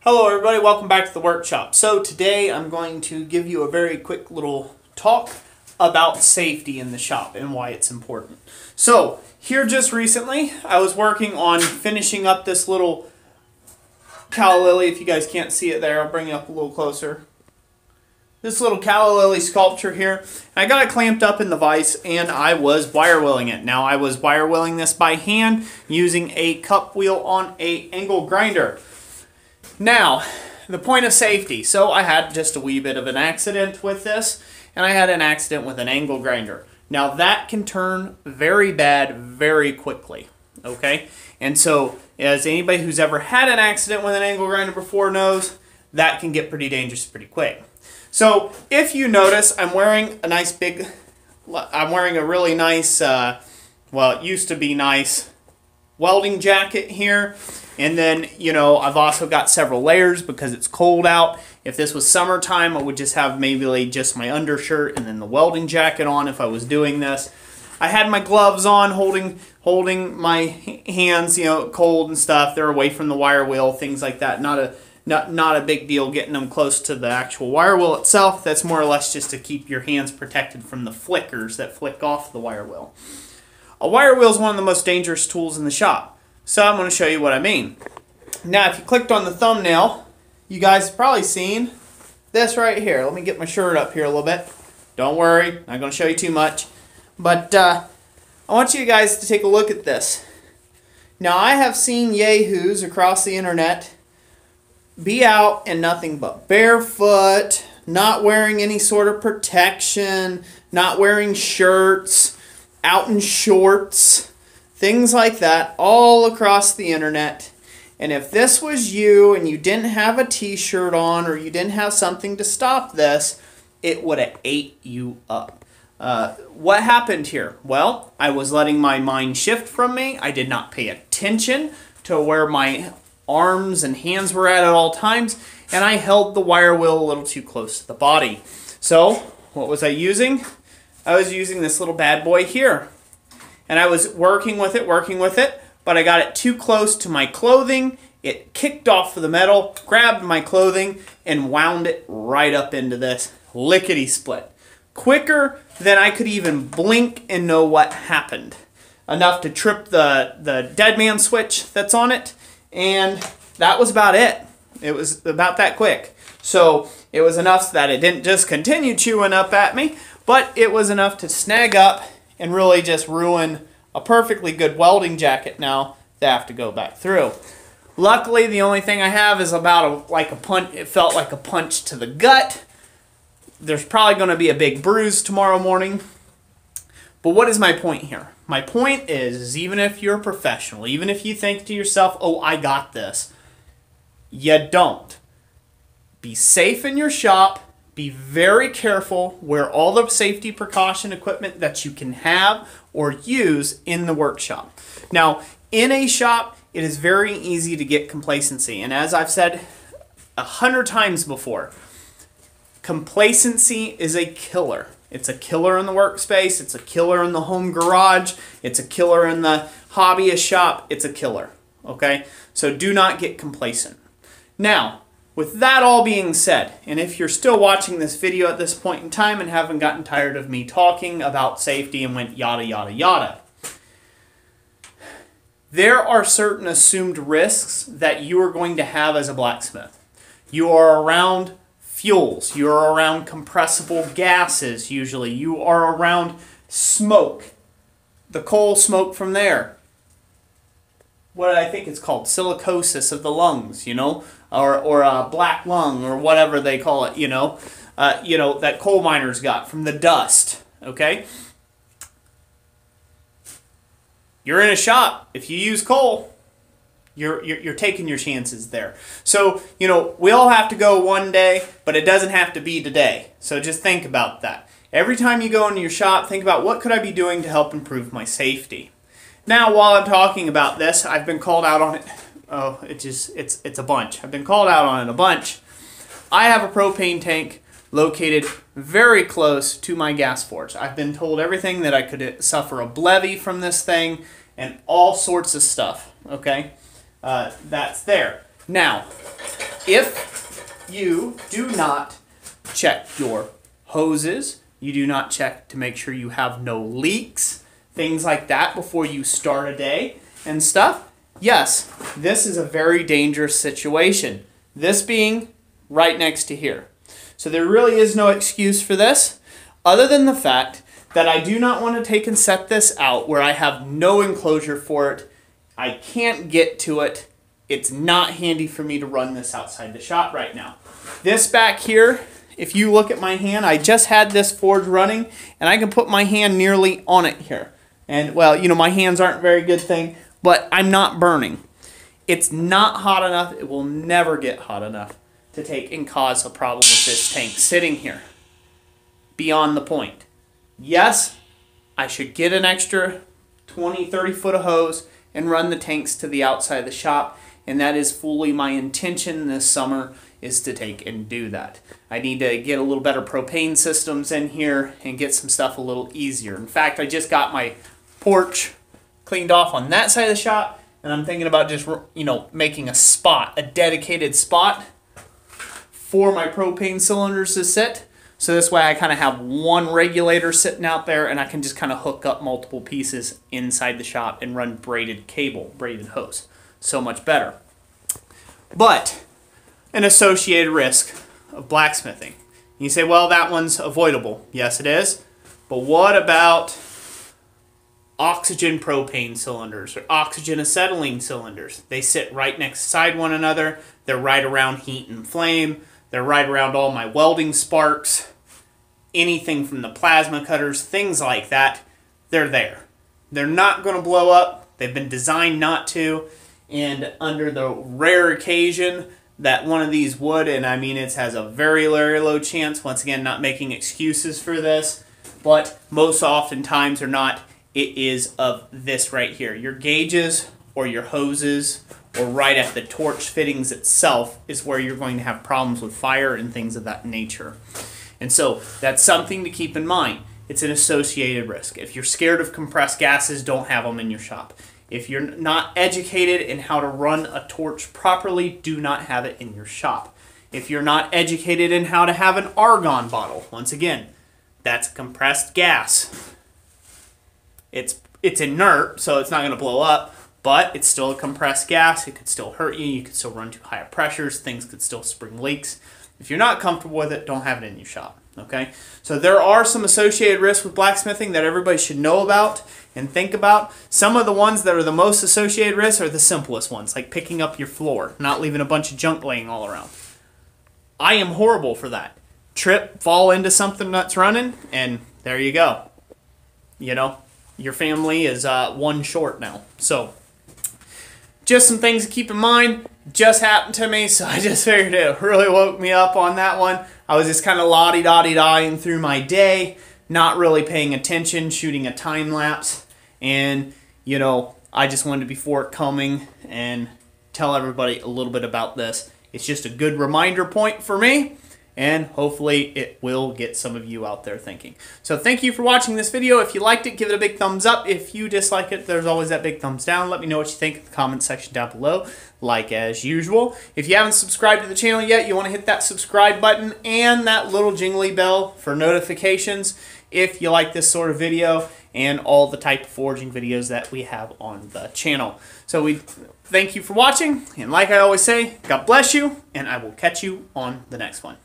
Hello everybody, welcome back to the workshop. So today I'm going to give you a very quick little talk about safety in the shop and why it's important. So here just recently I was working on finishing up this little calla lily. If you guys can't see it there, I'll bring it up a little closer. This little calla lily sculpture here. I got it clamped up in the vise and I was wire willing it. Now I was wire willing this by hand using a cup wheel on a angle grinder. Now, the point of safety. So I had just a wee bit of an accident with this, and I had an accident with an angle grinder. Now that can turn very bad very quickly, okay? And so, as anybody who's ever had an accident with an angle grinder before knows, that can get pretty dangerous pretty quick. So, if you notice, I'm wearing a really nice, well, it used to be nice welding jacket here. And then, you know, I've also got several layers because it's cold out. If this was summertime, I would just have maybe just my undershirt and then the welding jacket on if I was doing this. I had my gloves on holding my hands, you know, cold and stuff. They're away from the wire wheel, things like that. Not a big deal getting them close to the actual wire wheel itself. That's more or less just to keep your hands protected from the flickers that flick off the wire wheel. A wire wheel is one of the most dangerous tools in the shop. So I'm going to show you what I mean. Now, if you clicked on the thumbnail, you guys have probably seen this right here. Let me get my shirt up here a little bit. Don't worry, I'm not going to show you too much. But I want you guys to take a look at this. Now, I have seen yahoos across the internet be out in nothing but barefoot, not wearing any sort of protection, not wearing shirts, out in shorts, things like that, all across the internet. And if this was you and you didn't have a t-shirt on or you didn't have something to stop this, it would have ate you up. What happened here? Well, I was letting my mind shift from me. I did not pay attention to where my arms and hands were at all times, and I held the wire wheel a little too close to the body. So, what was I using? I was using this little bad boy here. And I was working with it, but I got it too close to my clothing. It kicked off of the metal, grabbed my clothing, and wound it right up into this lickety-split. Quicker than I could even blink and know what happened. Enough to trip the dead man switch that's on it, and that was about it. It was about that quick. So it was enough that it didn't just continue chewing up at me, but it was enough to snag up and really just ruin a perfectly good welding jacket now that I have to go back through. Luckily, the only thing I have is about like a punch. It felt like a punch to the gut. There's probably going to be a big bruise tomorrow morning. But what is my point here? My point is even if you're a professional, even if you think to yourself, oh, I got this, you don't. Be safe in your shop. Be very careful. Wear all the safety precaution equipment that you can have or use in the workshop. Now, in a shop, it is very easy to get complacency. And as I've said 100 times before, complacency is a killer. It's a killer in the workspace. It's a killer in the home garage. It's a killer in the hobbyist shop. It's a killer. Okay? So do not get complacent. Now, with that all being said, and if you're still watching this video at this point in time and haven't gotten tired of me talking about safety and went yada yada yada, there are certain assumed risks that you are going to have as a blacksmith. You are around fuels. You are around compressible gases usually. You are around smoke. The coal smoke from there. What I think it's called, silicosis of the lungs, you know, or a black lung, or whatever they call it, you know, that coal miners got from the dust, okay? You're in a shop. If you use coal, you're taking your chances there. So, you know, we all have to go one day, but it doesn't have to be today. So just think about that. Every time you go into your shop, think about what could I be doing to help improve my safety. Now, while I'm talking about this, I've been called out on it. Oh, it's a bunch. I've been called out on it a bunch. I have a propane tank located very close to my gas forge. I've been told everything that I could suffer a levy from this thing and all sorts of stuff. Okay, that's there. Now, if you do not check your hoses, you do not check to make sure you have no leaks, things like that before you start a day and stuff, yes, this is a very dangerous situation. This being right next to here. So there really is no excuse for this, other than the fact that I do not want to take and set this out where I have no enclosure for it. I can't get to it. It's not handy for me to run this outside the shop right now. This back here, if you look at my hand, I just had this forge running, and I can put my hand nearly on it here. And, well, you know, my hands aren't a very good thing, but I'm not burning. It's not hot enough. It will never get hot enough to take and cause a problem with this tank sitting here. Beyond the point. Yes, I should get an extra 20, 30 foot of hose and run the tanks to the outside of the shop, and that is fully my intention this summer, is to take and do that. I need to get a little better propane systems in here and get some stuff a little easier. In fact, I just got my porch cleaned off on that side of the shop, and I'm thinking about just, you know, making a spot, a dedicated spot for my propane cylinders to sit. So this way I kind of have one regulator sitting out there, and I can just kind of hook up multiple pieces inside the shop and run braided cable, braided hose. So much better. But an associated risk of blacksmithing. You say, well, that one's avoidable. Yes, it is. But what about oxygen propane cylinders or oxygen acetylene cylinders? They sit right next side one another. They're right around heat and flame. They're right around all my welding sparks. Anything from the plasma cutters, things like that, they're there. They're not going to blow up. They've been designed not to. And under the rare occasion that one of these would, and I mean it has a very, very low chance, once again not making excuses for this, but most oftentimes or not, it is of this right here. Your gauges or your hoses or right at the torch fittings itself is where you're going to have problems with fire and things of that nature. And so that's something to keep in mind. It's an associated risk. If you're scared of compressed gases, don't have them in your shop. If you're not educated in how to run a torch properly, do not have it in your shop. If you're not educated in how to have an argon bottle, once again, that's compressed gas. It's inert, so it's not going to blow up, but it's still a compressed gas. It could still hurt you. You could still run too high pressures. Things could still spring leaks. If you're not comfortable with it, don't have it in your shop. Okay? So there are some associated risks with blacksmithing that everybody should know about and think about. Some of the ones that are the most associated risks are the simplest ones, like picking up your floor, not leaving a bunch of junk laying all around. I am horrible for that. Trip, fall into something that's running, and there you go. You know, your family is one short now. So just some things to keep in mind. Just happened to me, so I just figured it really woke me up on that one. I was just kind of lottie-dottie-dying through my day, not really paying attention, shooting a time lapse, and, you know, I just wanted to be forthcoming and tell everybody a little bit about this. It's just a good reminder point for me, and hopefully it will get some of you out there thinking. So thank you for watching this video. If you liked it, give it a big thumbs up. If you dislike it, there's always that big thumbs down. Let me know what you think in the comment section down below, like as usual. If you haven't subscribed to the channel yet, you want to hit that subscribe button and that little jingly bell for notifications if you like this sort of video and all the type of forging videos that we have on the channel. So we thank you for watching, and like I always say, God bless you, and I will catch you on the next one.